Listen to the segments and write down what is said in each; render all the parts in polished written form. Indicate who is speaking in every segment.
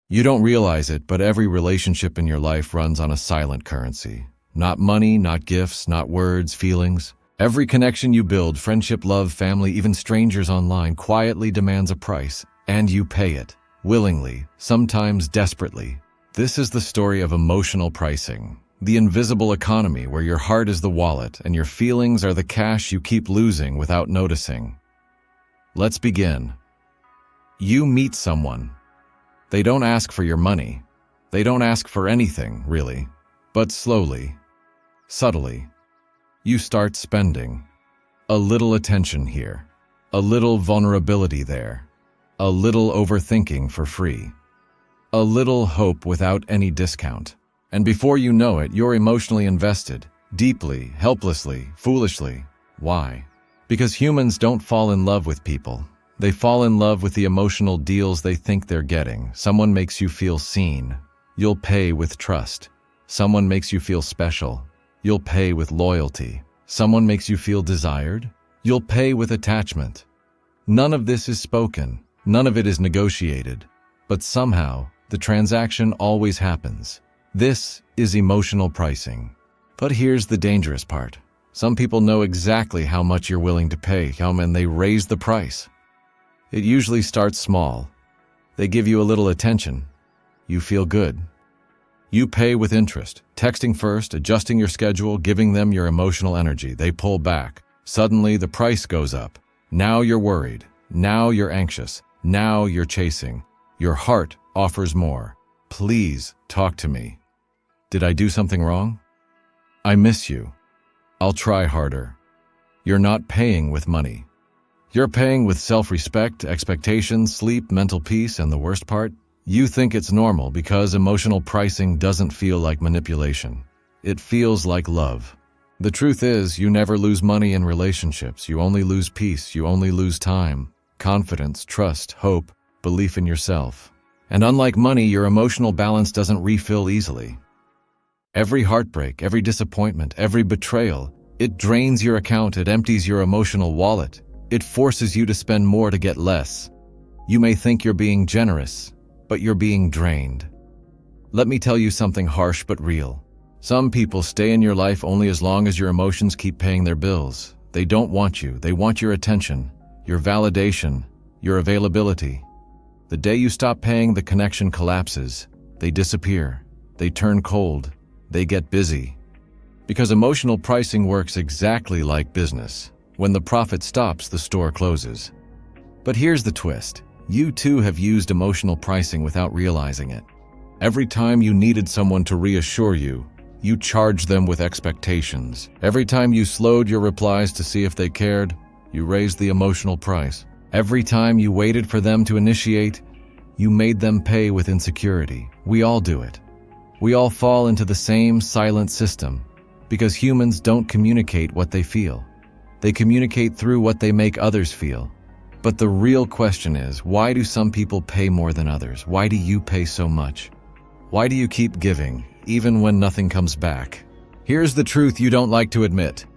Speaker 1: You don't realize it, but every relationship in your life runs on a silent currency. Not money, not gifts, not words, feelings. Every connection you build, friendship, love, family, even strangers online, quietly demands a price, and you pay it. Willingly, sometimes desperately. This is the story of emotional pricing. The invisible economy where your heart is the wallet and your feelings are the cash you keep losing without noticing. Let's begin. You meet someone. They don't ask for your money. They don't ask for anything, really. But slowly, subtly, you start spending. A little attention here. A little vulnerability there. A little overthinking for free. A little hope without any discount. And before you know it, you're emotionally invested. Deeply, helplessly, foolishly. Why? Because humans don't fall in love with people. They fall in love with the emotional deals they think they're getting. Someone makes you feel seen. You'll pay with trust. Someone makes you feel special. You'll pay with loyalty. Someone makes you feel desired. You'll pay with attachment. None of this is spoken. None of it is negotiated. But somehow, the transaction always happens. This is emotional pricing. But here's the dangerous part. Some people know exactly how much you're willing to pay, and they raise the price. It usually starts small. They give you a little attention. You feel good. You pay with interest, texting first, adjusting your schedule, giving them your emotional energy. They pull back. Suddenly, the price goes up. Now you're worried. Now you're anxious. Now you're chasing. Your heart offers more. Please talk to me. Did I do something wrong? I miss you. I'll try harder. You're not paying with money. You're paying with self-respect, expectations, sleep, mental peace, and the worst part? You think it's normal because emotional pricing doesn't feel like manipulation. It feels like love. The truth is, you never lose money in relationships. You only lose peace. You only lose time, confidence, trust, hope, belief in yourself. And unlike money, your emotional balance doesn't refill easily. Every heartbreak, every disappointment, every betrayal, it drains your account, it empties your emotional wallet. It forces you to spend more to get less. You may think you're being generous, but you're being drained. Let me tell you something harsh but real. Some people stay in your life only as long as your emotions keep paying their bills. They don't want you. They want your attention, your validation, your availability. The day you stop paying, the connection collapses. They disappear. They turn cold. They get busy. Because emotional pricing works exactly like business. When the profit stops, the store closes. But here's the twist. You too have used emotional pricing without realizing it. Every time you needed someone to reassure you, you charged them with expectations. Every time you slowed your replies to see if they cared, you raised the emotional price. Every time you waited for them to initiate, you made them pay with insecurity. We all do it. We all fall into the same silent system because humans don't communicate what they feel. They communicate through what they make others feel. But the real question is, why do some people pay more than others? Why do you pay so much? Why do you keep giving, even when nothing comes back? Here's the truth you don't like to admit.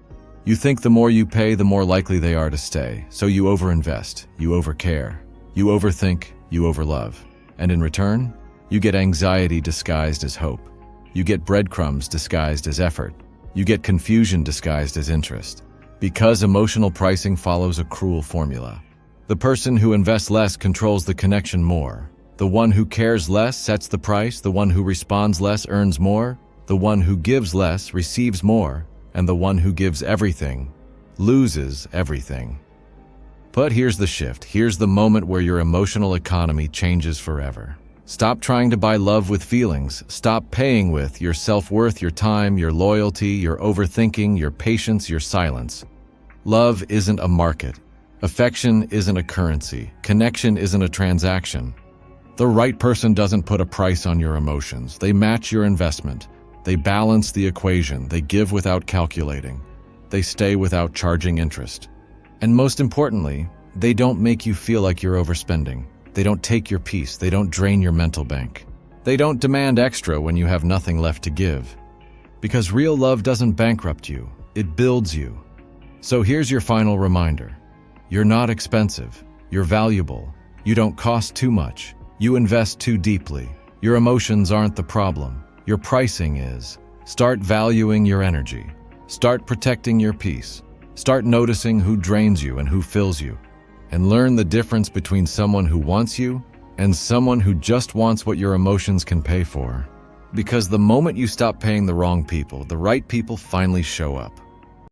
Speaker 1: You think the more you pay, the more likely they are to stay. So you overinvest, you overcare, you overthink, you overlove. And in return, you get anxiety disguised as hope. You get breadcrumbs disguised as effort. You get confusion disguised as interest. Because emotional pricing follows a cruel formula. The person who invests less controls the connection more. The one who cares less sets the price. The one who responds less earns more. The one who gives less receives more. And the one who gives everything loses everything. But here's the shift. Here's the moment where your emotional economy changes forever. Stop trying to buy love with feelings. Stop paying with your self-worth, your time, your loyalty, your overthinking, your patience, your silence. Love isn't a market. Affection isn't a currency. Connection isn't a transaction. The right person doesn't put a price on your emotions. They match your investment. They balance the equation. They give without calculating. They stay without charging interest. And most importantly, they don't make you feel like you're overspending. They don't take your peace. They don't drain your mental bank. They don't demand extra when you have nothing left to give. Because real love doesn't bankrupt you. It builds you. So here's your final reminder. You're not expensive. You're valuable. You don't cost too much. You invest too deeply. Your emotions aren't the problem. Your pricing is. Start valuing your energy. Start protecting your peace. Start noticing who drains you and who fills you. And learn the difference between someone who wants you and someone who just wants what your emotions can pay for. Because the moment you stop paying the wrong people, the right people finally show up.